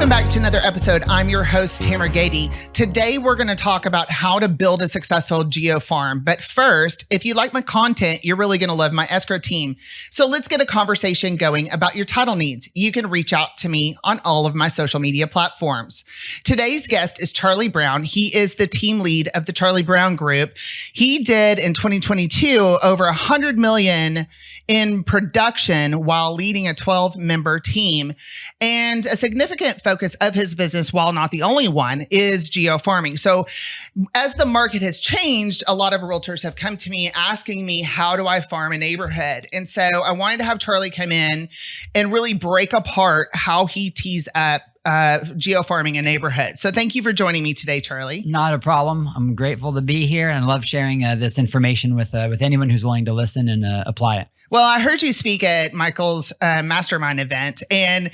Welcome back to another episode. I'm your host, Tamera Gaede. Today, we're going to talk about how to build a successful geo farm. But first, if you like my content, you're really going to love my escrow team. So let's get a conversation going about your title needs. You can reach out to me on all of my social media platforms. Today's guest is Charlie Brown. He is the team lead of the Charlie Brown Group. He did in 2022 over $100 million in production while leading a 12-member team. And a significant focus of his business, while not the only one, is geo farming. So as the market has changed, a lot of realtors have come to me asking me, how do I farm a neighborhood? And so I wanted to have Charlie come in and really break apart how he tees up geo farming a neighborhood. So thank you for joining me today, Charlie. Not a problem. I'm grateful to be here and love sharing this information with anyone who's willing to listen and apply it. Well, I heard you speak at Michael's mastermind event, and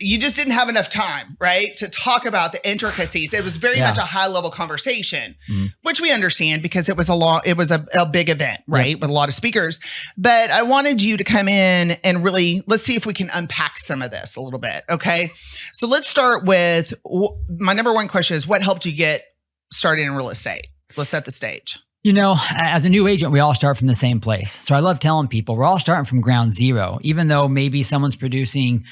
you just didn't have enough time, right, to talk about the intricacies. It was very much a high level conversation, which we understand because it was a big event, right, with a lot of speakers. But I wanted you to come in and really let's see if we can unpack some of this a little bit. Okay, so let's start with my number one question: is what helped you get started in real estate? Let's set the stage. You know, as a new agent, we all start from the same place. So I love telling people we're all starting from ground zero. Even though maybe someone's producing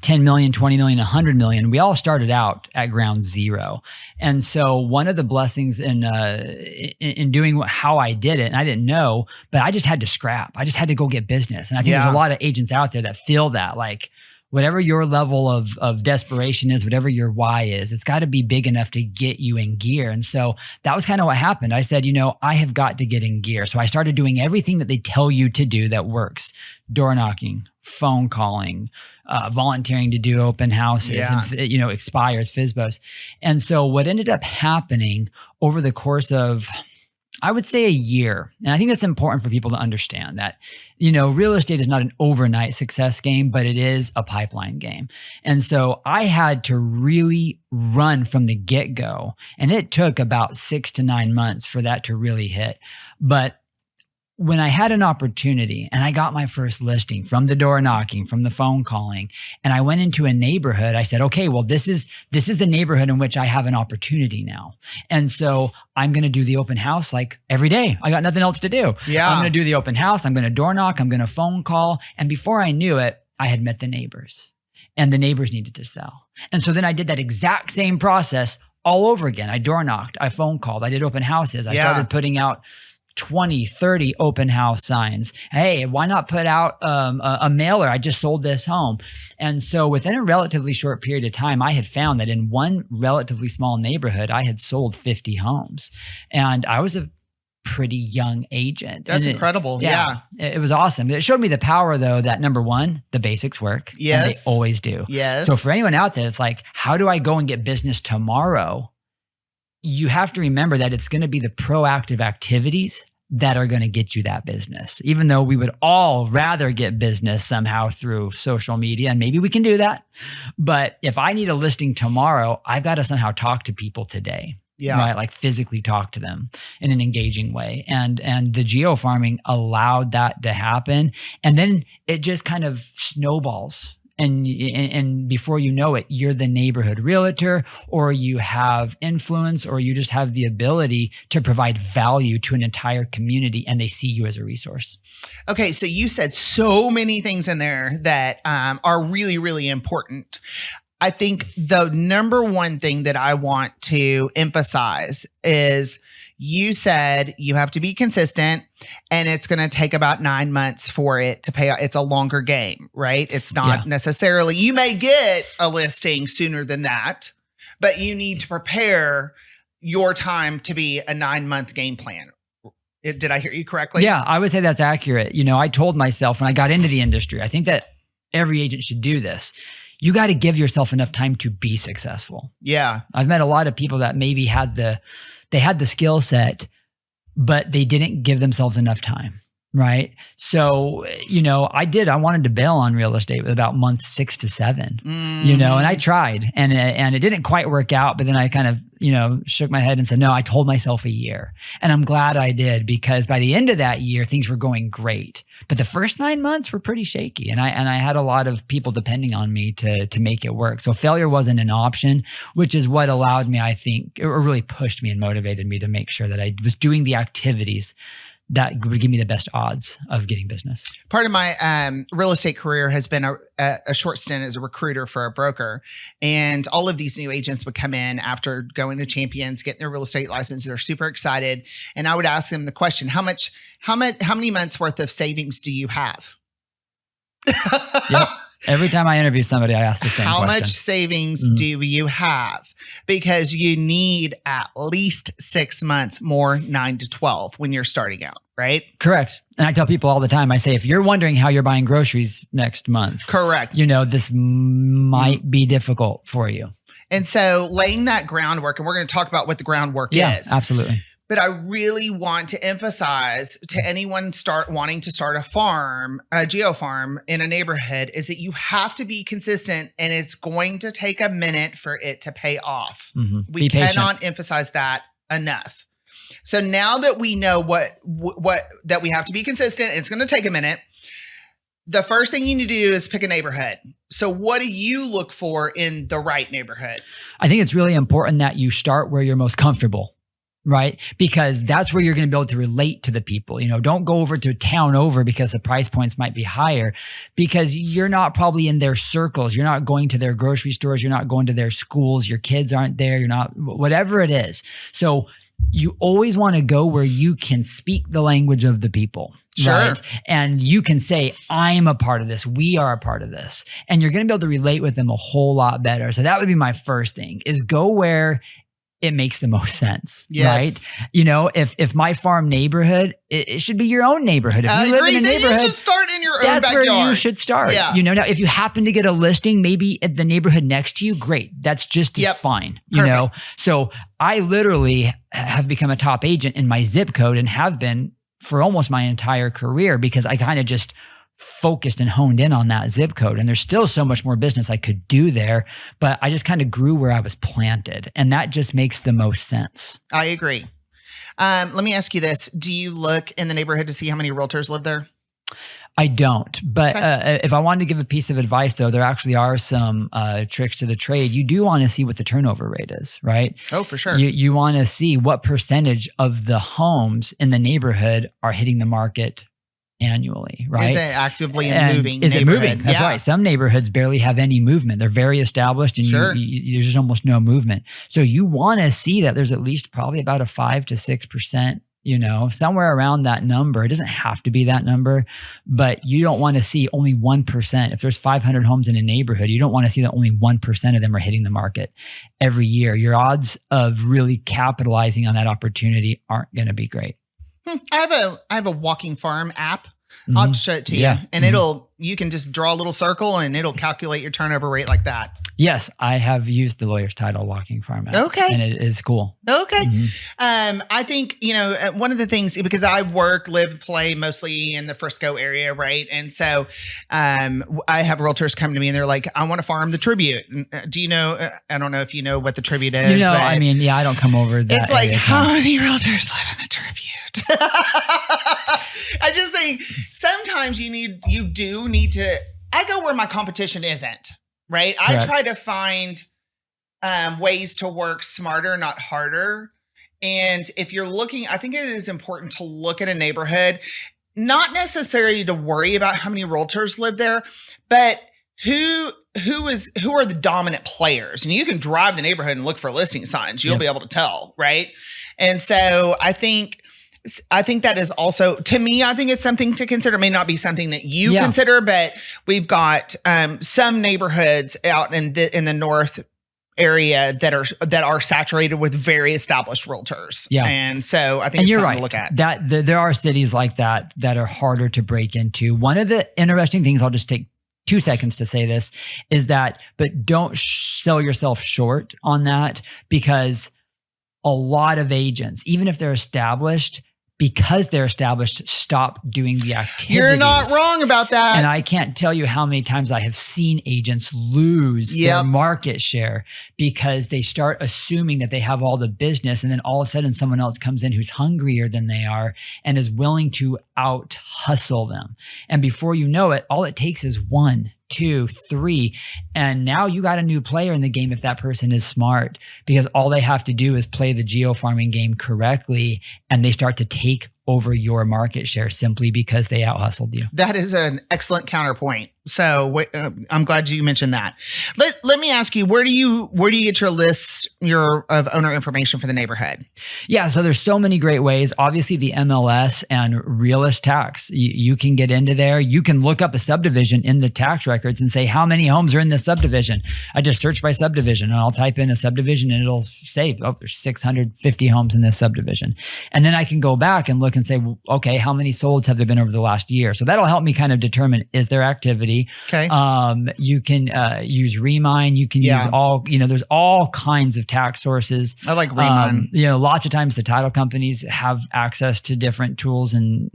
10 million, 20 million, 100 million, we all started out at ground zero. And so one of the blessings in doing how I did it, and I didn't know, but I just had to scrap. I just had to go get business. And I think there's a lot of agents out there that feel that, like, whatever your level of desperation is, whatever your why is, it's got to be big enough to get you in gear. And so that was kind of what happened. I said, you know, I have got to get in gear. So I started doing everything that they tell you to do that works: door knocking, phone calling, volunteering to do open houses, and expires, FSBOs. And so what ended up happening over the course of, I would say, a year. And I think that's important for people to understand that, you know, real estate is not an overnight success game, but it is a pipeline game. And so I had to really run from the get-go. And it took about 6 to 9 months for that to really hit. But when I had an opportunity and I got my first listing from the door knocking, from the phone calling, and I went into a neighborhood, I said, okay, well, this is the neighborhood in which I have an opportunity now. And so I'm going to do the open house like every day. I got nothing else to do. Yeah. I'm going to do the open house. I'm going to door knock. I'm going to phone call. And before I knew it, I had met the neighbors, and the neighbors needed to sell. And so then I did that exact same process all over again. I door knocked, I phone called, I did open houses. I started putting out 20, 30 open house signs. Hey, why not put out a mailer? I just sold this home. And so within a relatively short period of time, I had found that in one relatively small neighborhood, I had sold 50 homes. And I was a pretty young agent. That's incredible. Yeah. It was awesome. It showed me the power, though, that number one, the basics work. Yes. And they always do. Yes. So for anyone out there, it's like, how do I go and get business tomorrow? You have to remember that it's going to be the proactive activities that are going to get you that business. Even though we would all rather get business somehow through social media, and maybe we can do that. But if I need a listing tomorrow, I've got to somehow talk to people today. Yeah. Right? Like physically talk to them in an engaging way. And the geo farming allowed that to happen. And then it just kind of snowballs. And before you know it, you're the neighborhood realtor, or you have influence, or you just have the ability to provide value to an entire community, and they see you as a resource. Okay, so you said so many things in there that are really, really important. I think the number one thing that I want to emphasize is you said you have to be consistent, and it's going to take about 9 months for it to pay out. It's a longer game, right? It's not necessarily, you may get a listing sooner than that, but you need to prepare your time to be a 9-month game plan. Did I hear you correctly? Yeah, I would say that's accurate. You know, I told myself when I got into the industry, I think that every agent should do this. You got to give yourself enough time to be successful. Yeah. I've met a lot of people that maybe had the skill set, but they didn't give themselves enough time. Right. So, I wanted to bail on real estate with about month 6 to 7, and I tried and it didn't quite work out. But then I kind of, shook my head and said, no, I told myself a year, and I'm glad I did, because by the end of that year, things were going great. But the first 9 months were pretty shaky. And I had a lot of people depending on me to make it work. So failure wasn't an option, which is what allowed me, I think, or really pushed me and motivated me to make sure that I was doing the activities that would give me the best odds of getting business. Part of my real estate career has been a short stint as a recruiter for a broker. And all of these new agents would come in after going to Champions, getting their real estate license. They're super excited. And I would ask them the question, how many months worth of savings do you have? Yep. Every time I interview somebody, I ask the same question. How much savings do you have? Because you need at least 6 months, more 9 to 12 when you're starting out, right? Correct. And I tell people all the time, I say, if you're wondering how you're buying groceries next month, correct, this might be difficult for you. And so laying that groundwork, and we're going to talk about what the groundwork is. Absolutely. But I really want to emphasize to anyone wanting to start a geo farm in a neighborhood, is that you have to be consistent, and it's going to take a minute for it to pay off. Mm-hmm. We cannot emphasize that enough. So now that we know that we have to be consistent, it's going to take a minute. The first thing you need to do is pick a neighborhood. So what do you look for in the right neighborhood? I think it's really important that you start where you're most comfortable. Right? Because that's where you're going to be able to relate to the people. Don't go over to town over because the price points might be higher, because you're not probably in their circles. You're not going to their grocery stores. You're not going to their schools. Your kids aren't there. You're not, whatever it is. So you always want to go where you can speak the language of the people. Sure. Right? And you can say, I'm a part of this. We are a part of this. And you're going to be able to relate with them a whole lot better. So that would be my first thing, is go where it makes the most sense, yes. Right? If my farm neighborhood, it should be your own neighborhood. If you live in a neighborhood, you should start in your own that's backyard. Where you should start. Yeah. Now if you happen to get a listing, maybe at the neighborhood next to you, great. That's just as fine. So I literally have become a top agent in my zip code, and have been for almost my entire career, because I kind of just focused and honed in on that zip code. And there's still so much more business I could do there, but I just kind of grew where I was planted. And that just makes the most sense. I agree. Let me ask you this. Do you look in the neighborhood to see how many realtors live there? I don't. But if I wanted to give a piece of advice, though, there actually are some tricks to the trade. You do want to see what the turnover rate is, right? Oh, for sure. You want to see what percentage of the homes in the neighborhood are hitting the market annually, right? Is it actively moving? Is it moving? That's right. Some neighborhoods barely have any movement. They're very established, and there's just almost no movement. So you want to see that there's at least probably about a 5 to 6%, somewhere around that number. It doesn't have to be that number, but you don't want to see only 1%. If there's 500 homes in a neighborhood, you don't want to see that only 1% of them are hitting the market every year. Your odds of really capitalizing on that opportunity aren't going to be great. I have a walking farm app. I'll show it to you, and you can just draw a little circle, and it'll calculate your turnover rate like that. Yes, I have used the lawyer's title walking farm app. Okay. And it is cool. Okay. I think, one of the things, because I live, play mostly in the Frisco area, right? And so I have realtors come to me, and they're like, I want to farm the Tribute. Do you know, I don't know if you know what the Tribute is. I don't come over that. It's like, how many realtors live in the Tribute? I just think sometimes you do need to, I go where my competition isn't, right? Correct. I try to find ways to work smarter, not harder. And if you're looking, I think it is important to look at a neighborhood, not necessarily to worry about how many realtors live there, but who are the dominant players. And you can drive the neighborhood and look for listing signs. You'll be able to tell, right? And so I think that is also, to me, I think it's something to consider. It may not be something that you consider, but we've got some neighborhoods out in the north area that are saturated with very established realtors. Yeah. And so I think it's something to look at. There are cities like that are harder to break into. One of the interesting things, I'll just take 2 seconds to say this, is that, but don't sell yourself short on that, because a lot of agents, even if they're established, because they're established, stop doing the activities. You're not wrong about that. And I can't tell you how many times I have seen agents lose their market share because they start assuming that they have all the business, and then all of a sudden someone else comes in who's hungrier than they are and is willing to out hustle them. And before you know it, all it takes is 1, 2, 3, and now you got a new player in the game if that person is smart, because all they have to do is play the geo farming game correctly, and they start to take over your market share simply because they out hustled you. That is an excellent counterpoint. So I'm glad you mentioned that. Let me ask you, where do you get your lists of owner information for the neighborhood? Yeah, so there's so many great ways. Obviously, the MLS and realist tax. You can get into there. You can look up a subdivision in the tax records and say, how many homes are in this subdivision? I just search by subdivision, and I'll type in a subdivision, and it'll say, oh, there's 650 homes in this subdivision. And then I can go back and look and say, well, okay, how many solds have there been over the last year? So that'll help me kind of determine, is there activity? Okay. You can use Remine. You can use there's all kinds of tax sources. I like Remine. Lots of times the title companies have access to different tools and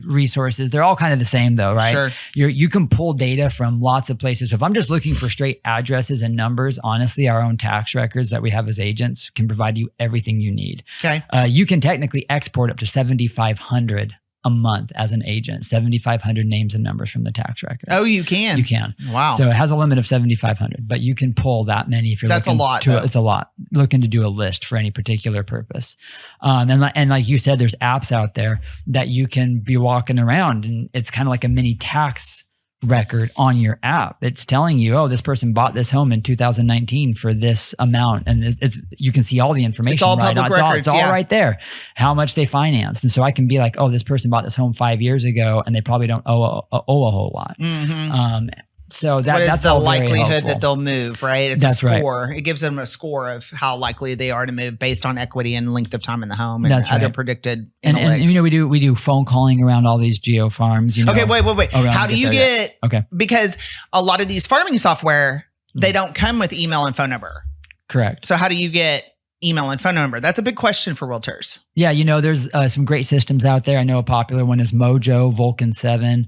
resources. They're all kind of the same though, right? Sure. You can pull data from lots of places. So if I'm just looking for straight addresses and numbers, honestly, our own tax records that we have as agents can provide you everything you need. Okay. You can technically export up to 7,500 a month as an agent, 7,500 names and numbers from the tax records. Oh, you can? You can. Wow. So it has a limit of 7,500, but you can pull that many if you're That's looking a lot. It's a lot. Looking to do a list for any particular purpose. And like you said, there's apps out there that you can be walking around, and it's kind of like a mini tax record on your app. It's telling you, oh, this person bought this home in 2019 for this amount, and you can see all the information. It's all public records. It's all right there. How much they financed, and so I can be like, oh, this person bought this home 5 years ago, and they probably don't owe a whole lot. Mm-hmm. So what is the likelihood that they'll move? Right, it's That's a score. Right. It gives them a score of how likely they are to move based on equity and length of time in the home and That's other right. predicted and we do phone calling around all these geo farms. Okay, wait. How do you get? Okay, because a lot of these farming software, they don't come with email and phone number. Correct. So how do you get email and phone number? That's a big question for realtors. Yeah, there's some great systems out there. I know a popular one is Mojo, Vulcan 7.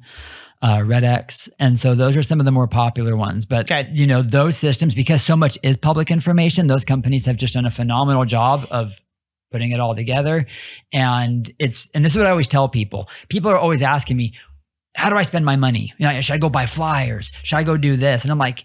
RedX. And so those are some of the more popular ones. But, those systems, because so much is public information, those companies have just done a phenomenal job of putting it all together. And this is what I always tell people. People are always asking me, how do I spend my money? Should I go buy flyers? Should I go do this? And I'm like,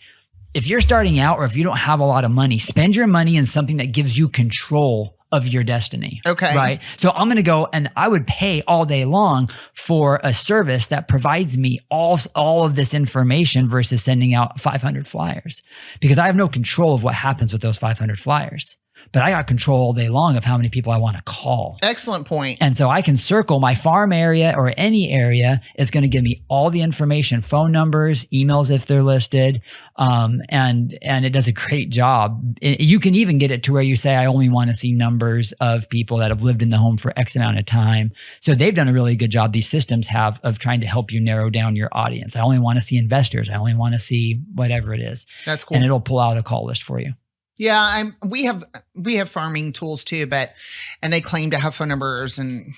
if you're starting out or if you don't have a lot of money, spend your money in something that gives you control of your destiny. Okay. Right. So I'm going to go and I would pay all day long for a service that provides me all of this information versus sending out 500 flyers, because I have no control of what happens with those 500 flyers. But I got control all day long of how many people I want to call. Excellent point. And so I can circle my farm area or any area. It's going to give me all the information, phone numbers, emails if they're listed. And it does a great job. You can even get it to where you say, I only want to see numbers of people that have lived in the home for X amount of time. So they've done a really good job, these systems have, of trying to help you narrow down your audience. I only want to see investors. I only want to see whatever it is. That's cool. And it'll pull out a call list for you. Yeah, we have farming tools too, and they claim to have phone numbers, and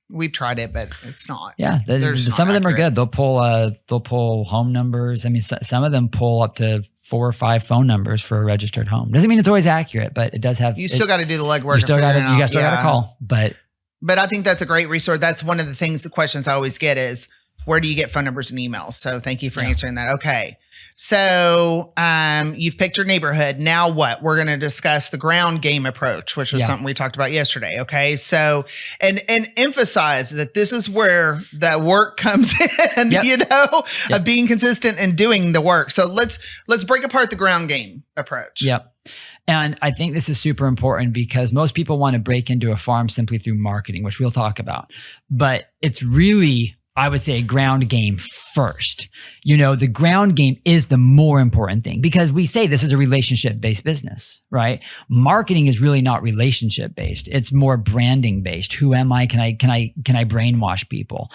we've tried it, but it's not. Yeah, some of them are good. They'll pull home numbers. I mean, some of them pull up to 4 or 5 phone numbers for a registered home. Doesn't mean it's always accurate, but it does have. You still got to do the legwork. You still got to call, but I think that's a great resource. That's one of the questions I always get is, where do you get phone numbers and emails? So thank you for answering that. Okay. So you've picked your neighborhood. Now what? We're going to discuss the ground game approach, which was something we talked about yesterday. Okay. So, and emphasize that this is where the work comes in, of being consistent and doing the work. So let's break apart the ground game approach. Yep. And I think this is super important because most people want to break into a farm simply through marketing, which we'll talk about. But it's really, I would say, a ground game first. The ground game is the more important thing because we say this is a relationship-based business, right? Marketing is really not relationship-based. It's more branding-based. Who am I? Can I brainwash people?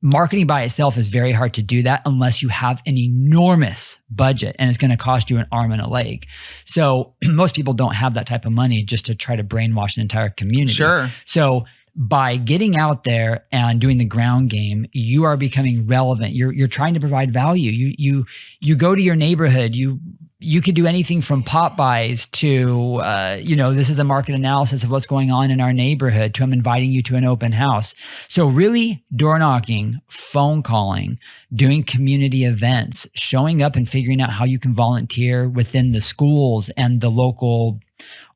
Marketing by itself is very hard to do that unless you have an enormous budget and it's going to cost you an arm and a leg. So most people don't have that type of money just to try to brainwash an entire community. Sure. So by getting out there and doing the ground game, you are becoming relevant. You're trying to provide value. You go to your neighborhood. You could do anything from pop buys to, this is a market analysis of what's going on in our neighborhood, to I'm inviting you to an open house. So really door knocking, phone calling, doing community events, showing up and figuring out how you can volunteer within the schools and the local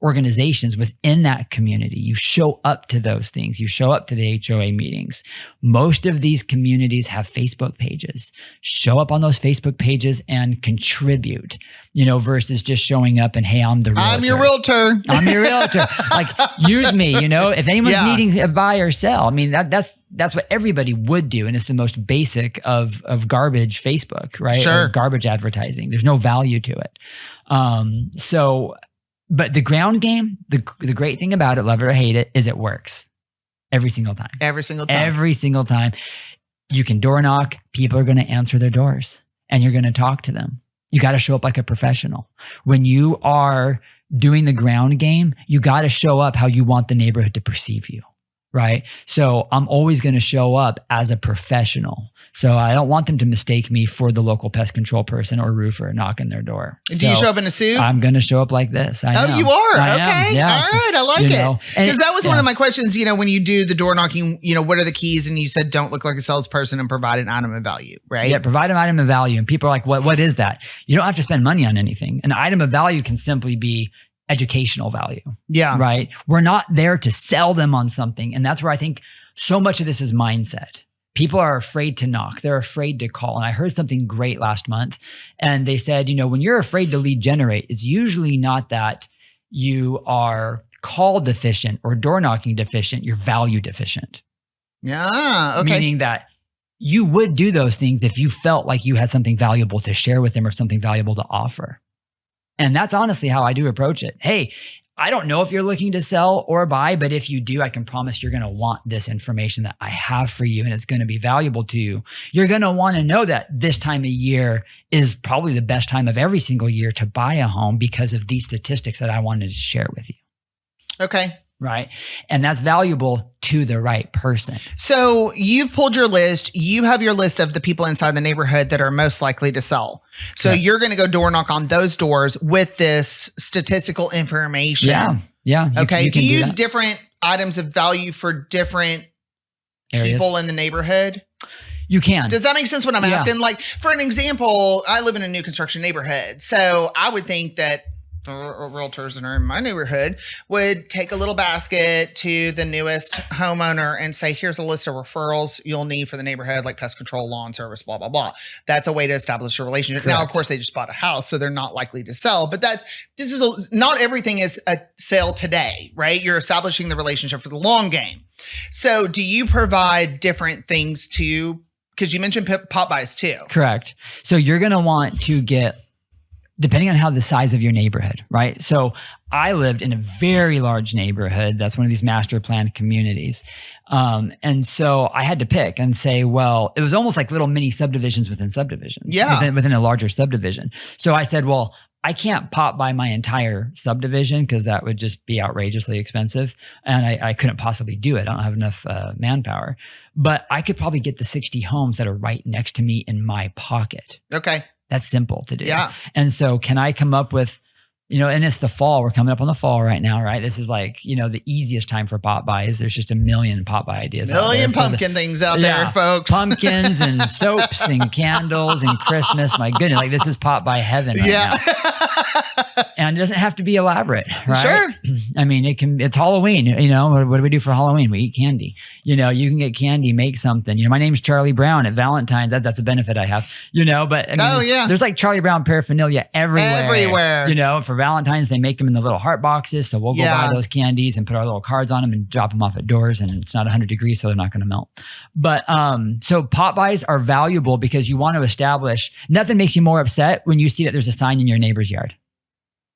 organizations within that community. You show up to those things. You show up to the HOA meetings. Most of these communities have Facebook pages. Show up on those Facebook pages and contribute, versus just showing up and, hey, I'm the realtor. I'm your realtor. I'm your realtor. Like, use me, if anyone's needing to buy or sell. I mean, that's what everybody would do. And it's the most basic of garbage Facebook, right? Sure. Or garbage advertising. There's no value to it. But the ground game, the great thing about it, love it or hate it, is it works every single time. Every single time. Every single time. You can door knock. People are going to answer their doors and you're going to talk to them. You got to show up like a professional. When you are doing the ground game, you got to show up how you want the neighborhood to perceive you. Right. So I'm always going to show up as a professional. So I don't want them to mistake me for the local pest control person or roofer knocking their door. Do you show up in a suit? I'm going to show up like this. I am. You are? I okay. am. Yeah. All right. I like it. Because that was one yeah. of my questions, when you do the door knocking, what are the keys? And you said, don't look like a salesperson and provide an item of value, right? Yeah. Provide an item of value. And people are like, what is that? You don't have to spend money on anything. An item of value can simply be educational value. Yeah. Right. We're not there to sell them on something. And that's where I think so much of this is mindset. People are afraid to knock. They're afraid to call. And I heard something great last month. And they said, when you're afraid to lead generate, it's usually not that you are call deficient or door knocking deficient. You're value deficient. Yeah. Okay. Meaning that you would do those things if you felt like you had something valuable to share with them or something valuable to offer. And that's honestly how I do approach it. Hey, I don't know if you're looking to sell or buy, but if you do, I can promise you're going to want this information that I have for you and it's going to be valuable to you. You're going to want to know that this time of year is probably the best time of every single year to buy a home because of these statistics that I wanted to share with you. Okay. Right. And that's valuable to the right person. So you've pulled your list. You have your list of the people inside the neighborhood that are most likely to sell. So you're going to go door knock on those doors with this statistical information. Yeah. Yeah. Okay. Do you use different items of value for different people in the neighborhood? You can. Does that make sense what I'm asking? Like, for an example, I live in a new construction neighborhood. So I would think that the realtors that are in my neighborhood would take a little basket to the newest homeowner and say, here's a list of referrals you'll need for the neighborhood, like pest control, lawn service, blah, blah, blah. That's a way to establish a relationship. Correct. Now, of course, they just bought a house, so they're not likely to sell. But not everything is a sale today, right? You're establishing the relationship for the long game. So do you provide different things because you mentioned pop buys too. Correct. So you're going to want to get, depending on how the size of your neighborhood, right? So I lived in a very large neighborhood. That's one of these master planned communities. And so I had to pick and say, well, it was almost like little mini subdivisions within subdivisions. Yeah. Within a larger subdivision. So I said, well, I can't pop by my entire subdivision because that would just be outrageously expensive. And I couldn't possibly do it. I don't have enough manpower. But I could probably get the 60 homes that are right next to me in my pocket. Okay. That's simple to do. Yeah. And so can I come up with, and it's the fall. We're coming up on the fall right now, right? This is like, the easiest time for pop buys. There's just a million pop buy ideas. Pumpkin things out there, folks. Pumpkins and soaps and candles and Christmas. My goodness, like this is pop buy heaven right now. And it doesn't have to be elaborate, right? Sure. I mean, it's Halloween, what do we do for Halloween? We eat candy. You can get candy, make something. My name's Charlie Brown at Valentine's. That's a benefit I have, but I mean, there's like Charlie Brown paraphernalia everywhere. For Valentine's, they make them in the little heart boxes. So we'll go buy those candies and put our little cards on them and drop them off at doors. And it's not 100 degrees, so they're not going to melt. But so pop buys are valuable because you want to establish, nothing makes you more upset when you see that there's a sign in your neighbor's yard.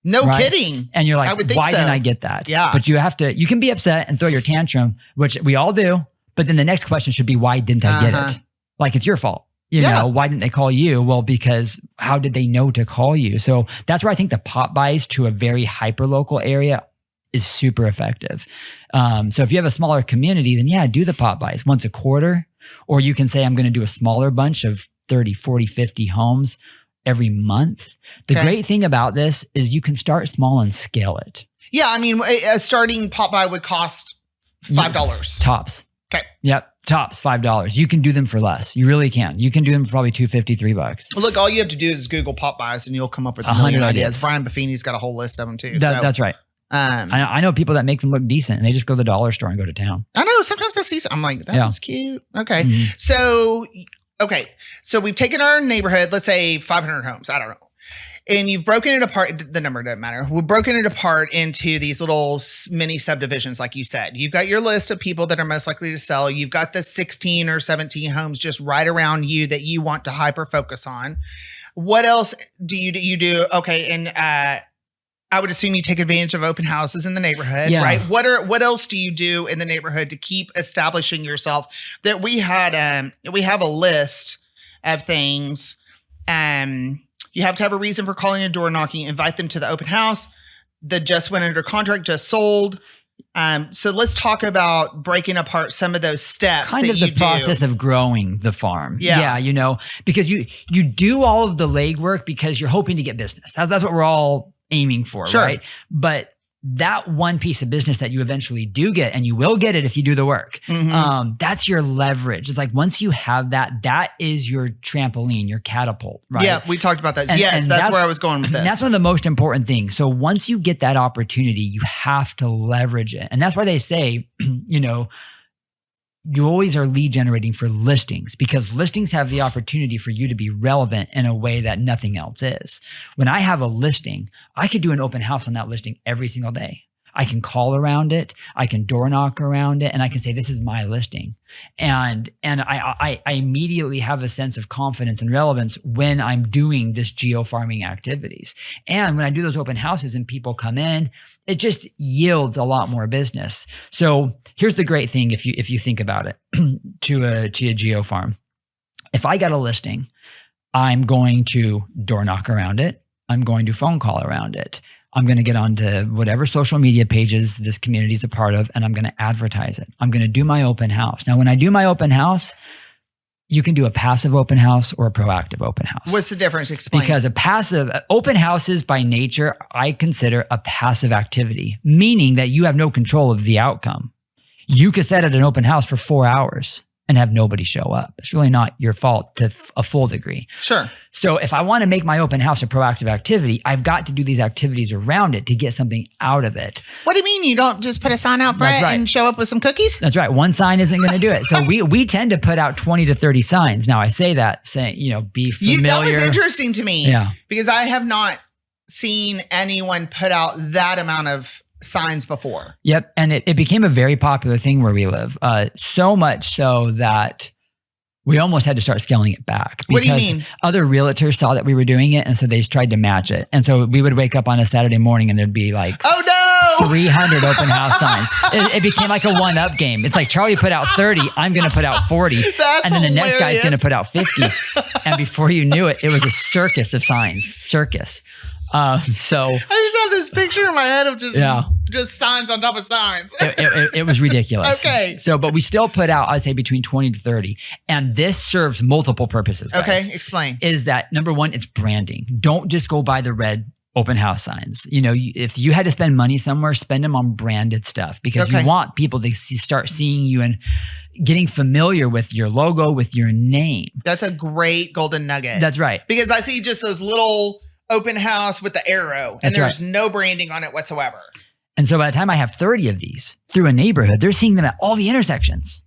No kidding. And you're like, why didn't I get that? Yeah. But you can be upset and throw your tantrum, which we all do. But then the next question should be, why didn't I get it? Like it's your fault. Why didn't they call you? Well, because how did they know to call you? So that's where I think the pop buys to a very hyper local area is super effective. So if you have a smaller community, then yeah, do the pop buys once a quarter, or you can say, I'm going to do a smaller bunch of 30, 40, 50 homes every month. The great thing about this is you can start small and scale it. Yeah. I mean, a starting pop buy would cost $5. Tops. Okay. Yep. Tops $5. You can do them for less. You really can. You can do them for probably $2.50, $3. Look, all you have to do is Google pop buys and you'll come up with 100 ideas. Brian Buffini's got a whole list of them too. That's right. I know people that make them look decent and they just go to the dollar store and go to town. I know. Sometimes I see I'm like, that was cute. Okay. So we've taken our neighborhood, let's say 500 homes. I don't know. And you've broken it apart. The number doesn't matter. We've broken it apart into these little mini subdivisions, like you said. You've got your list of people that are most likely to sell. You've got the 16 or 17 homes just right around you that you want to hyper focus on. What else do you do? Okay. And I would assume you take advantage of open houses in the neighborhood, right? What else do you do in the neighborhood to keep establishing yourself? That we have a list of things. You have to have a reason for calling and door knocking, invite them to the open house. The just went under contract, just sold. So let's talk about breaking apart some of those steps. Kind of the process of growing the farm. Yeah, because you do all of the legwork because you're hoping to get business. That's what we're all aiming for, right? But that one piece of business that you eventually do get, and you will get it if you do the work, that's your leverage. It's like once you have that, that is your trampoline, your catapult, right? Yeah, we talked about that. And that's where I was going with this. That's one of the most important things. So once you get that opportunity, you have to leverage it. And that's why they say, you always are lead generating for listings, because listings have the opportunity for you to be relevant in a way that nothing else is. When I have a listing, I could do an open house on that listing every single day. I can call around it, I can door knock around it, and I can say, this is my listing. And I immediately have a sense of confidence and relevance when I'm doing this geo farming activities. And when I do those open houses and people come in, it just yields a lot more business. So here's the great thing, if you think about it, to a geo farm. If I got a listing, I'm going to door knock around it. I'm going to phone call around it. I'm going to get onto whatever social media pages this community is a part of, and I'm going to advertise it. I'm going to do my open house. Now, when I do my open house, you can do a passive open house or a proactive open house. What's the difference? Explain. Because a passive open houses by nature, I consider a passive activity, meaning that you have no control of the outcome. You could set at an open house for 4 hours and have nobody show up. It's really not your fault to a full degree. Sure. So if I want to make my open house a proactive activity, I've got to do these activities around it to get something out of it. What do you mean? You don't just put a sign out front and show up with some cookies? That's right. One sign isn't going to do it. So we tend to put out 20 to 30 signs. Now I say that saying, be familiar. That was interesting to me. Yeah. Because I have not seen anyone put out that amount of signs before. Yep. And it became a very popular thing where we live. So much so that we almost had to start scaling it back. What do you mean? Other realtors saw that we were doing it, and so they tried to match it. And so we would wake up on a Saturday morning and there'd be like, oh no, 300 open house signs. It became like a one-up game. It's like Charlie put out 30, I'm going to put out 40. That's and then the hilarious. next guy's going to put out 50. And before you knew it, it was a circus of signs. Circus. So I just have this picture in my head of just signs on top of signs. it was ridiculous. Okay. So, but we still put out, I'd say between 20 to 30. And this serves multiple purposes, guys. Okay, explain. Is that number one, it's branding. Don't just go buy the red open house signs. If you had to spend money somewhere, spend them on branded stuff, because you want people to start seeing you and getting familiar with your logo, with your name. That's a great golden nugget. That's right. Because I see just those little open house with the arrow, and there's no branding on it whatsoever. And so by the time I have 30 of these through a neighborhood, they're seeing them at all the intersections.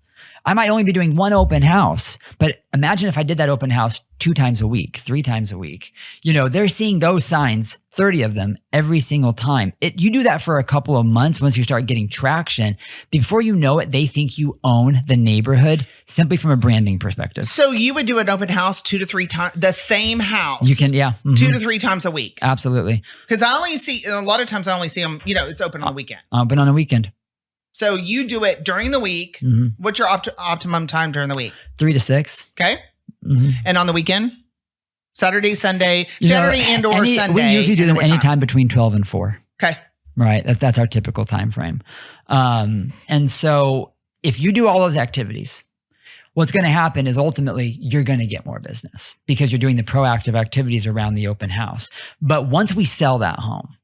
I might only be doing one open house, but imagine if I did that open house 2 times a week, 3 times a week. They're seeing those signs, 30 of them every single time. You do that for a couple of months. Once you start getting traction, before you know it, they think you own the neighborhood simply from a branding perspective. So you would do an open house 2 to 3 times, the same house. You can, yeah. 2 to 3 times a week. Absolutely. Because a lot of times I only see them, it's open on the weekend. Open on a weekend. So you do it during the week. Mm-hmm. What's your optimum time during the week? 3 to 6. Okay. Mm-hmm. And on the weekend? Saturday, Sunday, Saturday and or Sunday. We usually do them anytime between 12 and 4. Okay. right? That's our typical time frame. And so if you do all those activities, what's going to happen is ultimately you're going to get more business because you're doing the proactive activities around the open house. But once we sell that home,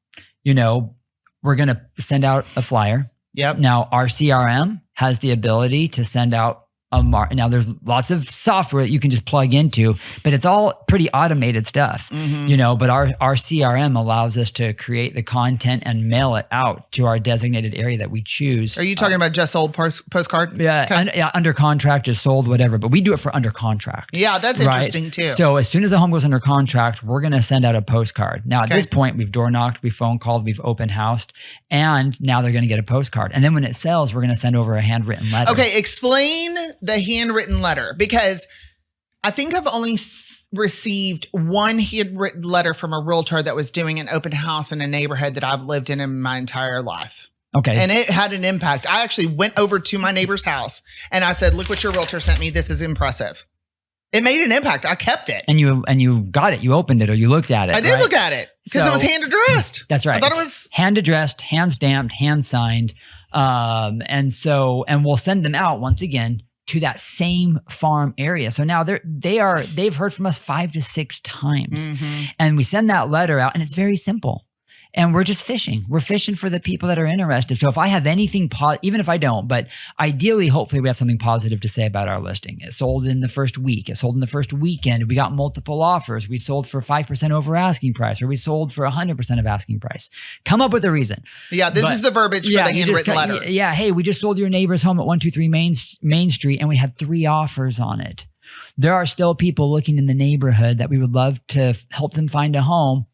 we're going to send out a flyer. Yep. Now, our CRM has the ability to send out now there's lots of software that you can just plug into, but it's all pretty automated stuff, but our CRM allows us to create the content and mail it out to our designated area that we choose. Are you talking about just sold postcard? Yeah, Okay. Under contract, just sold, whatever, but we do it for under contract. Yeah, that's interesting too. So as soon as the home goes under contract, we're going to send out a postcard. Now at this point, we've door knocked, we've phone called, we've open housed, and now they're going to get a postcard. And then when it sells, we're going to send over a handwritten letter. Okay, explain the handwritten letter, because I think I've only received one handwritten letter from a realtor that was doing an open house in a neighborhood that I've lived in my entire life. Okay. And it had an impact. I actually went over to my neighbor's house and I said, look what your realtor sent me. This is impressive. It made an impact. I kept it. And you got it. You opened it or you looked at it. I did look at it because it was hand addressed. That's right. I thought it was hand addressed, hand stamped, hand signed. And we'll send them out once again to that same farm area. So now they've heard from us 5 to 6 times. And we send that letter out and it's very simple. And we're just fishing. We're fishing for the people that are interested. So if I have anything, even if I don't, but ideally, hopefully we have something positive to say about our listing. It sold in the first week. It sold in the first weekend. We got multiple offers. We sold for 5% over asking price, or we sold for 100% of asking price. Come up with a reason. Yeah, this is the verbiage for the handwritten letter. Yeah, hey, we just sold your neighbor's home at 123 Main Street and we had 3 offers on it. There are still people looking in the neighborhood that we would love to help them find a home.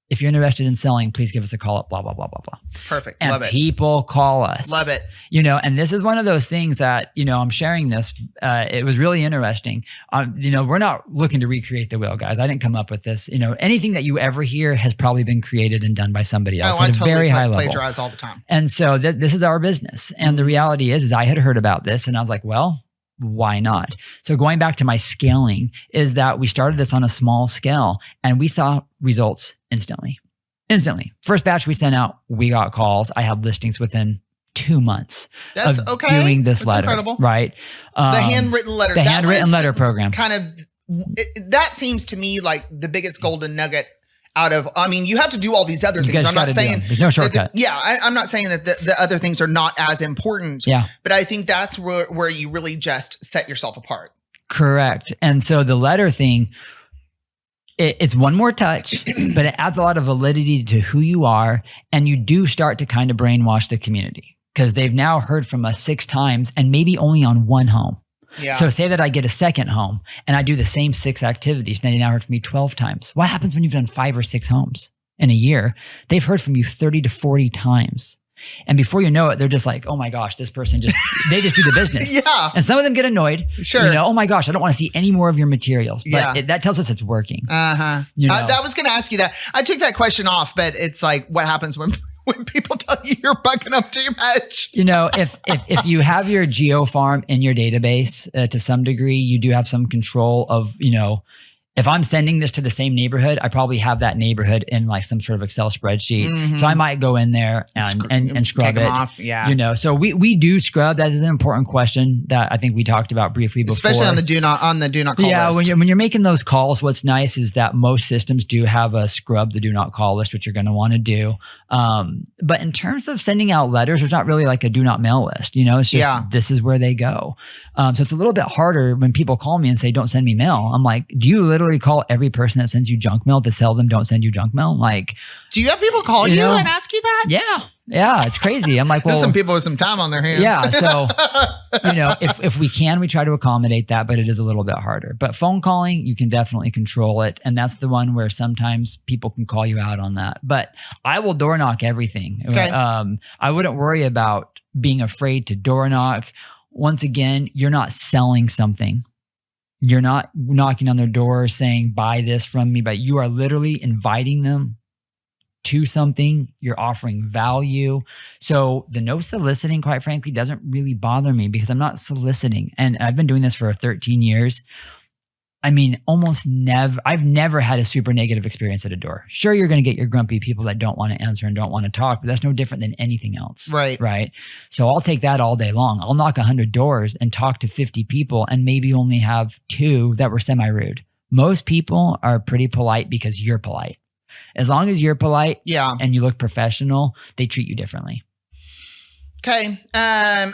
If you're interested in selling, please give us a call at blah, blah, blah, blah, blah. Perfect. And Love it. People call us. Love it. And this is one of those things that, I'm sharing this. It was really interesting. We're not looking to recreate the wheel, guys. I didn't come up with this. Anything that you ever hear has probably been created and done by somebody else at a very high level. Plagiarize all the time. And so this is our business. And the reality is I had heard about this and I was like, well, why not? So going back to my scaling is that we started this on a small scale and we saw results instantly. First batch we sent out, we got calls. I had listings within 2 months of doing this letter. Incredible. Right? The handwritten letter. The handwritten letter program. That seems to me like the biggest golden nugget out of, you have to do all these other things. I'm not saying there's no shortcut. I'm not saying that the other things are not as important. Yeah. But I think that's where you really just set yourself apart. Correct. And so the letter thing, it's one more touch, but it adds a lot of validity to who you are. And you do start to kind of brainwash the community because they've now heard from us 6 times and maybe only on 1 home. Yeah. So say that I get a second home and I do the same 6 activities. And they now heard from me 12 times. What happens when you've done 5 or 6 homes in a year? They've heard from you 30 to 40 times. And before you know it, they're just like, oh my gosh, this person they just do the business. Yeah. And some of them get annoyed. Sure. Oh my gosh, I don't want to see any more of your materials. But that tells us it's working. I was going to ask you that. I took that question off, but it's like, what happens when people tell you you're bugging up too much? If you have your Geo Farm in your database to some degree, you do have some control of, if I'm sending this to the same neighborhood, I probably have that neighborhood in like some sort of Excel spreadsheet. So I might go in there and scrub it. Off. Yeah. So we do scrub. That is an important question that I think we talked about briefly before. Especially on the do not call list. Yeah, when you're making those calls, what's nice is that most systems do have a scrub the do not call list, which you're going to want to do. But in terms of sending out letters, there's not really like a do not mail list. It's just this is where they go. So it's a little bit harder when people call me and say, don't send me mail. I'm like, do you literally call every person that sends you junk mail to tell them don't send you junk mail? Like, do you have people call you and ask you that? Yeah, it's crazy. I'm like, well, there's some people with some time on their hands. Yeah, so if we can, we try to accommodate that, but it is a little bit harder. But phone calling, you can definitely control it, and that's the one where sometimes people can call you out on that. But I will door knock everything. Okay. I wouldn't worry about being afraid to door knock. Once again, you're not selling something. You're not knocking on their door saying, buy this from me, but you are literally inviting them to something. You're offering value. So the no soliciting, quite frankly, doesn't really bother me because I'm not soliciting. And I've been doing this for 13 years. I mean, almost never. I've never had a super negative experience at a door. Sure, you're going to get your grumpy people that don't want to answer and don't want to talk, but that's no different than anything else. Right. So I'll take that all day long. I'll knock 100 doors and talk to 50 people and maybe only have 2 that were semi-rude. Most people are pretty polite because you're polite. As long as you're polite and you look professional, they treat you differently. Okay.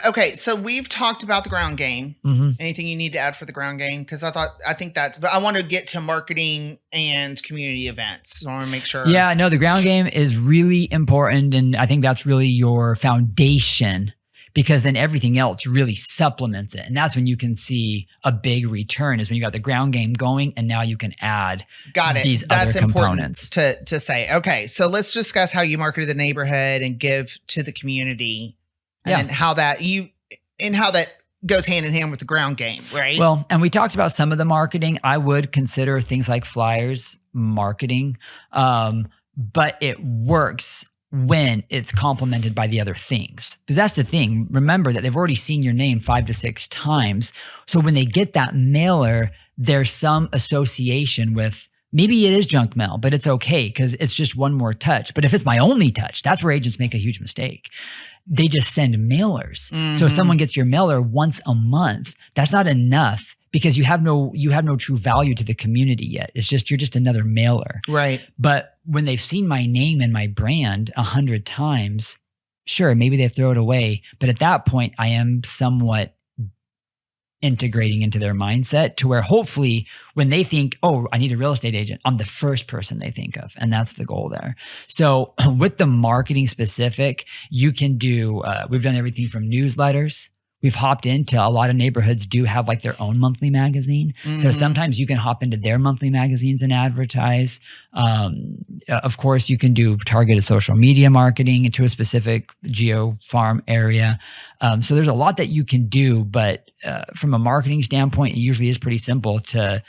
Okay. So we've talked about the ground game. Anything you need to add for the ground game? Because but I want to get to marketing and community events. So I want to make sure. Yeah, no, the ground game is really important. And I think that's really your foundation, because then everything else really supplements it. And that's when you can see a big return, is when you got the ground game going and now you can add these other components. Important to say. Okay. So let's discuss how you marketed the neighborhood and give to the community. And how that goes hand in hand with the ground game, right? Well, and we talked about some of the marketing. I would consider things like flyers marketing, but it works when it's complemented by the other things. Because that's the thing. Remember that they've already seen your name 5 to 6 times. So when they get that mailer, there's some association with, maybe it is junk mail, but it's okay because it's just one more touch. But if it's my only touch, that's where agents make a huge mistake. They just send mailers. So if someone gets your mailer once a month, that's not enough, because you have no true value to the community yet. It's just, you're just another mailer. Right. But when they've seen my name and my brand 100 times, sure, maybe they throw it away. But at that point, I am somewhat integrating into their mindset to where hopefully when they think, oh, I need a real estate agent, I'm the first person they think of. And that's the goal there. So with the marketing specific, you can do, we've done everything from newsletters. We've hopped into, a lot of neighborhoods do have like their own monthly magazine. So sometimes you can hop into their monthly magazines and advertise. Of course, you can do targeted social media marketing into a specific Geo Farm area. So there's a lot that you can do, but from a marketing standpoint, it usually is pretty simple to,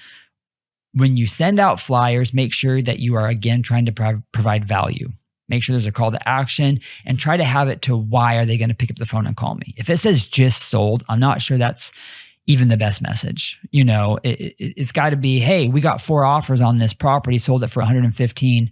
when you send out flyers, make sure that you are, again, trying to provide value. Make sure there's a call to action, and try to have it to, why are they going to pick up the phone and call me? If it says just sold, I'm not sure that's even the best message. You know, it's got to be, hey, we got 4 offers on this property, sold it for 115%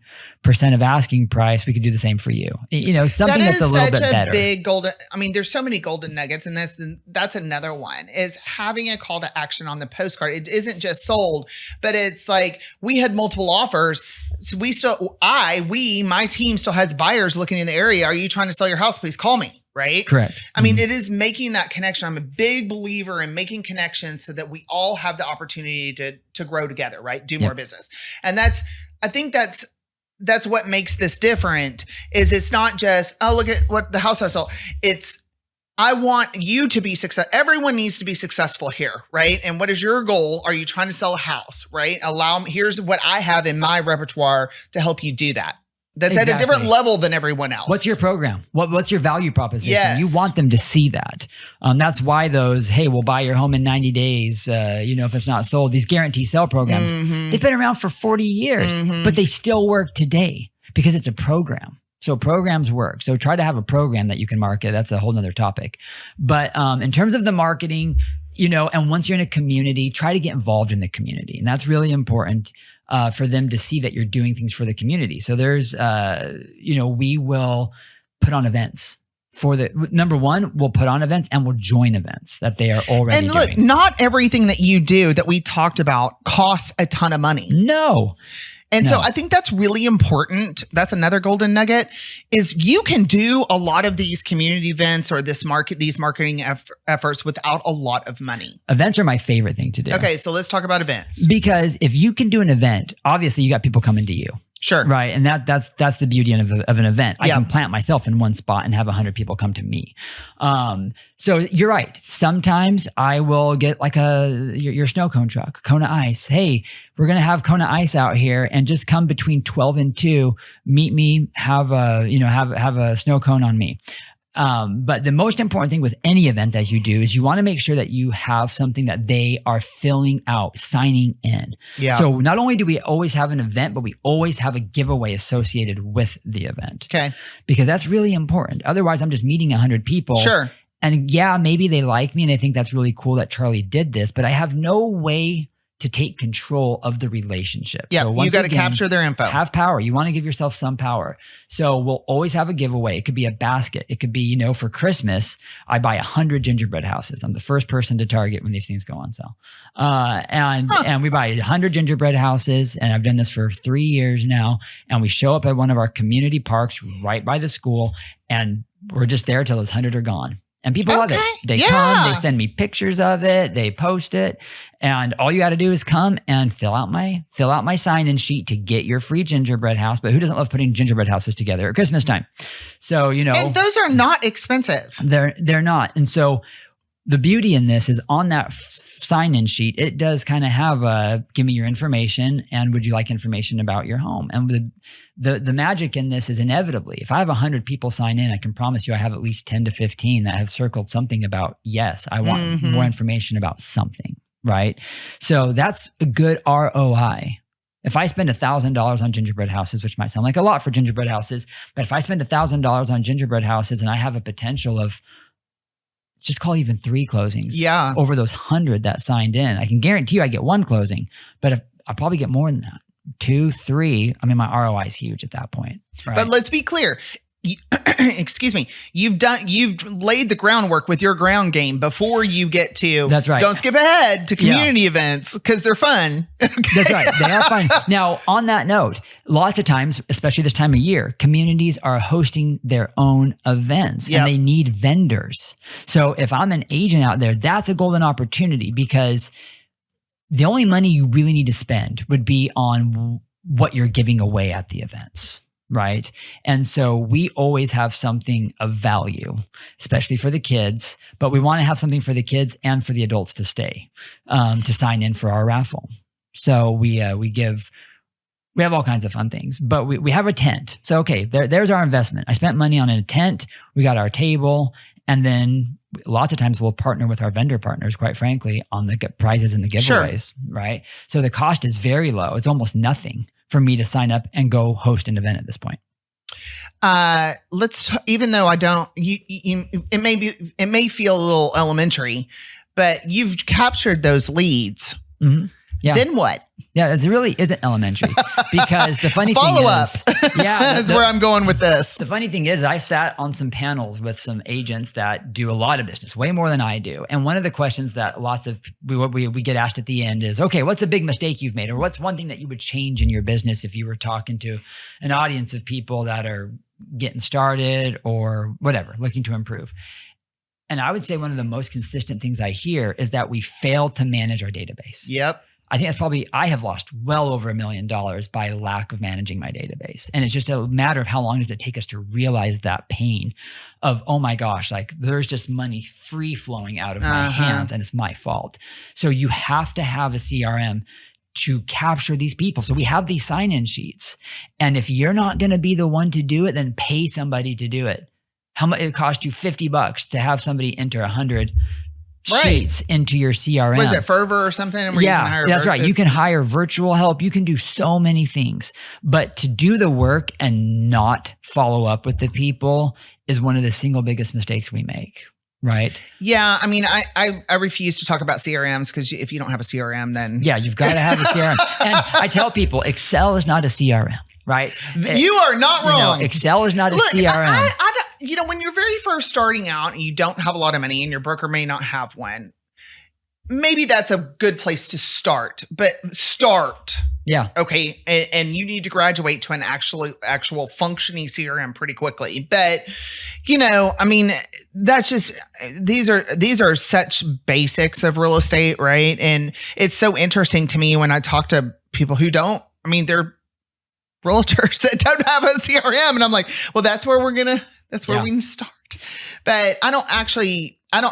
of asking price. We could do the same for you. You know, something that's a little bit better. Big golden. I mean, there's so many golden nuggets in this. That's another one, is having a call to action on the postcard. It isn't just sold, but it's like, we had multiple offers. So my team still has buyers looking in the area. Are you trying to sell your house? Please call me. Right? Correct. I mean, it is making that connection. I'm a big believer in making connections so that we all have the opportunity to grow together, right? Do more business. And I think that's what makes this different, is it's not just, oh, look at what the house I sold. It's, I want you to be successful. Everyone needs to be successful here, right? And what is your goal? Are you trying to sell a house, right? Here's what I have in my repertoire to help you do that. That's at a different level than everyone else. What's your program? What's your value proposition? Yes. You want them to see that. That's why those, hey, we'll buy your home in 90 days, if it's not sold, these guarantee sell programs, they've been around for 40 years, but they still work today because it's a program. So programs work. So try to have a program that you can market. That's a whole nother topic. But in terms of the marketing, and once you're in a community, try to get involved in the community. And that's really important for them to see that you're doing things for the community. So there's, we will put on events. Number one, we'll put on events and we'll join events that they are already doing. And look, not everything that you do that we talked about costs a ton of money. No. So I think that's really important. That's another golden nugget, is you can do a lot of these community events or these marketing efforts without a lot of money. Events are my favorite thing to do. Okay, so let's talk about events. Because if you can do an event, obviously you got people coming to you. Sure. Right. And that's the beauty of an event. I can plant myself in one spot and have 100 people come to me. So you're right. Sometimes I will get like your snow cone truck, Kona Ice. Hey, we're going to have Kona Ice out here, and just come between 12 and 2, meet me, have a snow cone on me. But the most important thing with any event that you do is you want to make sure that you have something that they are filling out, signing in. Yeah. So not only do we always have an event, but we always have a giveaway associated with the event. Okay. Because that's really important. Otherwise, I'm just meeting 100 people. Sure. And maybe they like me and they think that's really cool that Charlie did this, but I have no way to take control of the relationship. Yeah, So you once got to again, capture their info. have power. You want to give yourself some power. So we'll always have a giveaway. It could be a basket. It could be, for Christmas, I buy 100 gingerbread houses. I'm the first person to target when these things go on sale. And we buy 100 gingerbread houses. And I've done this for 3 years now. And we show up at one of our community parks right by the school. And we're just there till those 100 are gone. And people love it. They come, they send me pictures of it, they post it, and all you got to do is come and fill out my sign-in sheet to get your free gingerbread house. But who doesn't love putting gingerbread houses together at Christmas time? So, and those are not expensive. They're not. And so the beauty in this is on that sign-in sheet, it does kind of have give me your information and would you like information about your home? And the magic in this is inevitably, if I have 100 people sign in, I can promise you I have at least 10 to 15 that have circled something about, yes, I want more information about something, right? So that's a good ROI. If I spend $1,000 on gingerbread houses, which might sound like a lot for gingerbread houses, but if I spend $1,000 on gingerbread houses and I have a potential of, just call even 3 closings over those 100 that signed in, I can guarantee you I get 1 closing, but I'll probably get more than that. 2, 3. I mean, my ROI is huge at that point. Right? But let's be clear. Excuse me. You've laid the groundwork with your ground game before you get to. That's right. Don't skip ahead to community events because they're fun. That's right. They are fun. Now, on that note, lots of times, especially this time of year, communities are hosting their own events and they need vendors. So if I'm an agent out there, that's a golden opportunity because the only money you really need to spend would be on what you're giving away at the events. Right. And so we always have something of value, especially for the kids, but we want to have something for the kids and for the adults to stay, to sign in for our raffle. So we have all kinds of fun things, but we have a tent. So, okay, there's our investment. I spent money on a tent. We got our table. And then lots of times we'll partner with our vendor partners, quite frankly, on the prizes and the giveaways. Right. So the cost is very low. It's almost nothing for me to sign up and go host an event at this point. Even though I don't, it may feel a little elementary, but you've captured those leads. Mm-hmm. Yeah. Then what? Yeah, it really isn't elementary because the funny thing is, that's where I'm going with this. The funny thing is I sat on some panels with some agents that do a lot of business, way more than I do. And one of the questions that we get asked at the end is, okay, what's a big mistake you've made? Or what's one thing that you would change in your business if you were talking to an audience of people that are getting started or whatever, looking to improve? And I would say one of the most consistent things I hear is that we fail to manage our database. Yep. I think I have lost well over $1 million by lack of managing my database. And it's just a matter of how long does it take us to realize that pain of, oh my gosh, like there's just money free flowing out of my hands and it's my fault. So you have to have a CRM to capture these people. So we have these sign-in sheets. And if you're not going to be the one to do it, then pay somebody to do it. How much it cost you $50 to have somebody enter 100 sheets into your CRM. What is it, Fervor or something? That's right. You can hire virtual help. You can do so many things. But to do the work and not follow up with the people is one of the single biggest mistakes we make. Right. Yeah. I mean, I refuse to talk about CRMs because if you don't have a CRM, then. Yeah, you've got to have a CRM. And I tell people, Excel is not a CRM. Right. You are not wrong. Excel is not a CRM. When you're very first starting out and you don't have a lot of money and your broker may not have one, maybe that's a good place to start, but start. Yeah. Okay. And you need to graduate to an actual functioning CRM pretty quickly. But, that's just, these are such basics of real estate. Right. And it's so interesting to me when I talk to people who don't, they're realtors that don't have a CRM. And I'm like, well, that's where we need to start. But I don't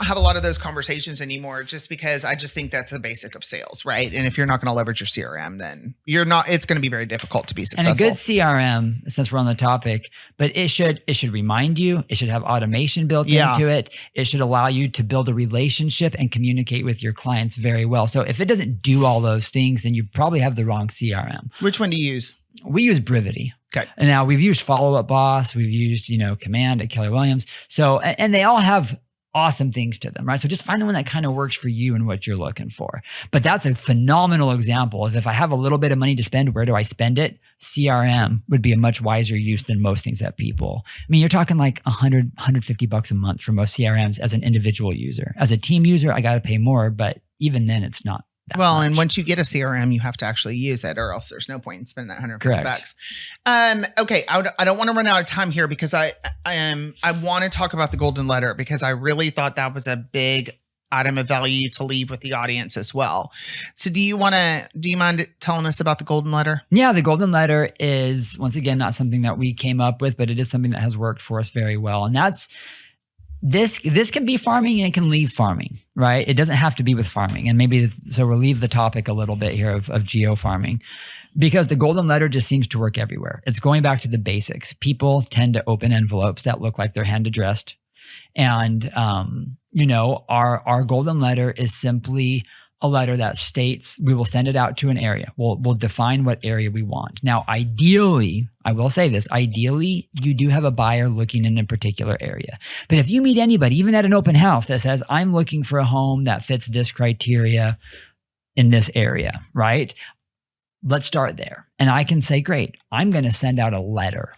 have a lot of those conversations anymore just because I just think that's the basic of sales, right? And if you're not going to leverage your CRM, then it's going to be very difficult to be successful. And a good CRM, since we're on the topic, but it should remind you, it should have automation built into it. It should allow you to build a relationship and communicate with your clients very well. So if it doesn't do all those things, then you probably have the wrong CRM. Which one do you use? We use Brivity. Okay. And now we've used Follow Up Boss. We've used, Command at Keller Williams. So, and they all have awesome things to them, right? So just find the one that kind of works for you and what you're looking for. But that's a phenomenal example of if I have a little bit of money to spend, where do I spend it? CRM would be a much wiser use than most things that people. I mean, you're talking like $150 a month for most CRMs as an individual user. As a team user, I got to pay more, but even then it's not that much. And once you get a CRM, you have to actually use it, or else there's no point in spending that $150. Okay, I don't want to run out of time here because I want to talk about the golden letter, because I really thought that was a big item of value to leave with the audience as well. So do you mind telling us about the golden letter? Yeah, the golden letter is, once again, not something that we came up with, but it is something that has worked for us very well. And that's this can be farming and it can leave farming, right? It doesn't have to be with farming. And so we'll leave the topic a little bit here of geo farming, because the golden letter just seems to work everywhere. It's going back to the basics. People tend to open envelopes that look like they're hand addressed. And, our golden letter is simply a letter that states we will send it out to an area. We'll define what area we want. Now, ideally, I will say this, ideally, you do have a buyer looking in a particular area. But if you meet anybody, even at an open house, that says, I'm looking for a home that fits this criteria in this area, right? Let's start there. And I can say, great, I'm going to send out a letter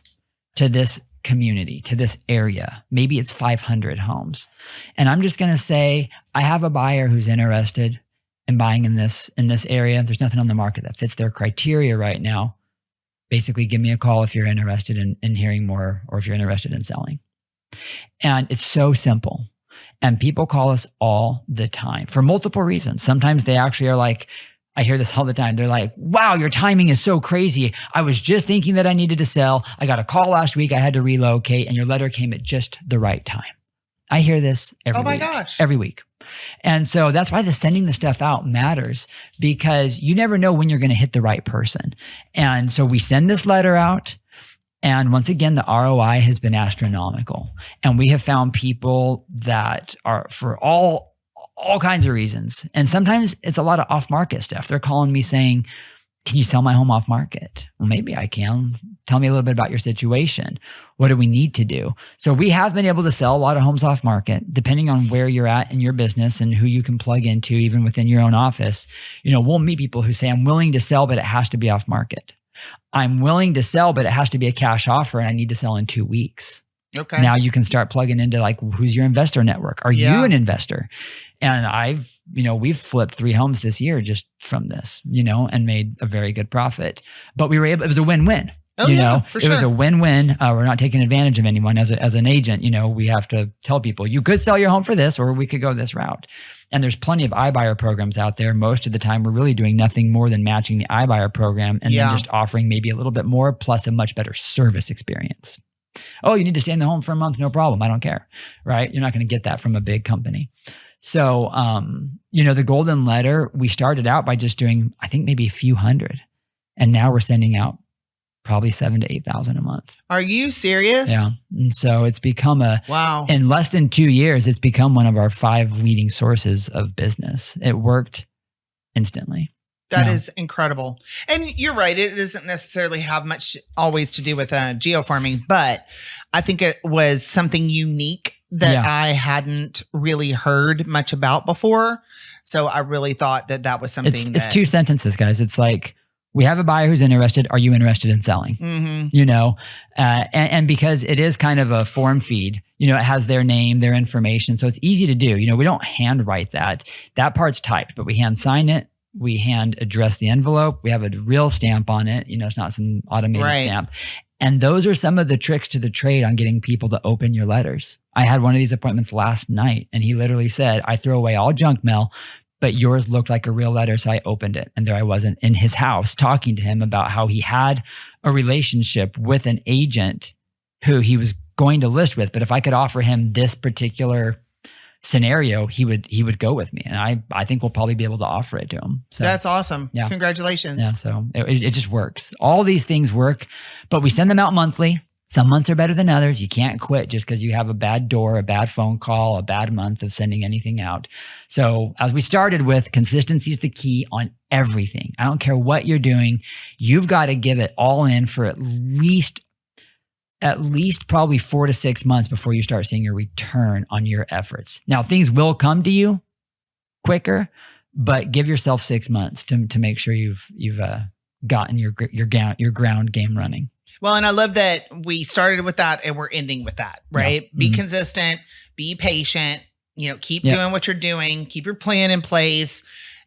to this community, to this area. Maybe it's 500 homes. And I'm just going to say, I have a buyer who's interested in buying in this area. There's nothing on the market that fits their criteria right now. Basically, give me a call if you're interested in hearing more, or if you're interested in selling. And it's so simple. And people call us all the time for multiple reasons. Sometimes they actually are like, I hear this all the time. They're like, wow, your timing is so crazy. I was just thinking that I needed to sell. I got a call last week. I had to relocate, and your letter came at just the right time. I hear this every week. And so that's why sending the stuff out matters, because you never know when you're going to hit the right person. And so we send this letter out. And once again, the ROI has been astronomical. And we have found people that are, for all kinds of reasons. And sometimes it's a lot of off-market stuff. They're calling me saying, can you sell my home off-market? Well, maybe I can. Tell me a little bit about your situation. What do we need to do? So we have been able to sell a lot of homes off-market, depending on where you're at in your business and who you can plug into, even within your own office. We'll meet people who say, I'm willing to sell, but it has to be off-market. I'm willing to sell, but it has to be a cash offer, and I need to sell in 2 weeks. Okay. Now you can start plugging into like, who's your investor network? Are you an investor? And we've flipped 3 homes this year just from this, and made a very good profit. But it was a win-win. For sure. It was a win-win. We're not taking advantage of anyone as an agent. We have to tell people, you could sell your home for this, or we could go this route. And there's plenty of iBuyer programs out there. Most of the time, we're really doing nothing more than matching the iBuyer program and then just offering maybe a little bit more, plus a much better service experience. Oh, you need to stay in the home for a month? No problem. I don't care, right? You're not going to get that from a big company. So, the golden letter, we started out by just doing, I think, maybe a few hundred. And now we're sending out probably 7,000 to 8,000 a month. Are you serious? Yeah. And so it's become wow. In less than 2 years, it's become one of our 5 leading sources of business. It worked instantly. That is incredible. And you're right. It doesn't necessarily have much always to do with geo farming, but I think it was something unique that I hadn't really heard much about before. So I really thought that was something it's 2 sentences, guys. It's like, we have a buyer who's interested. Are you interested in selling? Mm-hmm. And because it is kind of a form feed, it has their name, their information. So it's easy to do. We don't handwrite that. That part's typed, but we hand sign it. We hand address the envelope. We have a real stamp on it. It's not some automated stamp. And those are some of the tricks to the trade on getting people to open your letters. I had one of these appointments last night, and he literally said, I throw away all junk mail, but yours looked like a real letter, so I opened it. And there I was in his house talking to him about how he had a relationship with an agent who he was going to list with, but if I could offer him this particular scenario, he would go with me. And I think we'll probably be able to offer it to him. So that's awesome. Yeah. Congratulations. Yeah. So it just works. All these things work, but we send them out monthly. Some months are better than others. You can't quit just because you have a bad door, a bad phone call, a bad month of sending anything out. So as we started with, consistency is the key on everything. I don't care what you're doing. You've got to give it all in for at least at least probably 4 to 6 months before you start seeing a return on your efforts. Now, things will come to you quicker, but give yourself 6 months to make sure you've gotten your ground game running. Well, and I love that we started with that and we're ending with that, right? Yeah. Be consistent, be patient, keep doing what you're doing, keep your plan in place,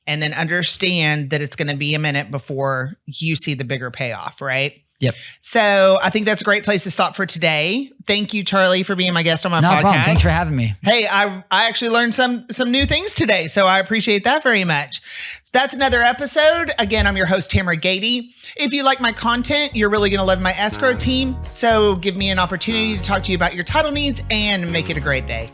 and then understand that it's going to be a minute before you see the bigger payoff, right? Yep. So I think that's a great place to stop for today. Thank you, Charlie, for being my guest on my podcast. Problem. Thanks for having me. Hey, I actually learned some new things today, so I appreciate that very much. That's another episode. Again, I'm your host, Tamera Gaede. If you like my content, you're really going to love my escrow team. So give me an opportunity to talk to you about your title needs and make it a great day.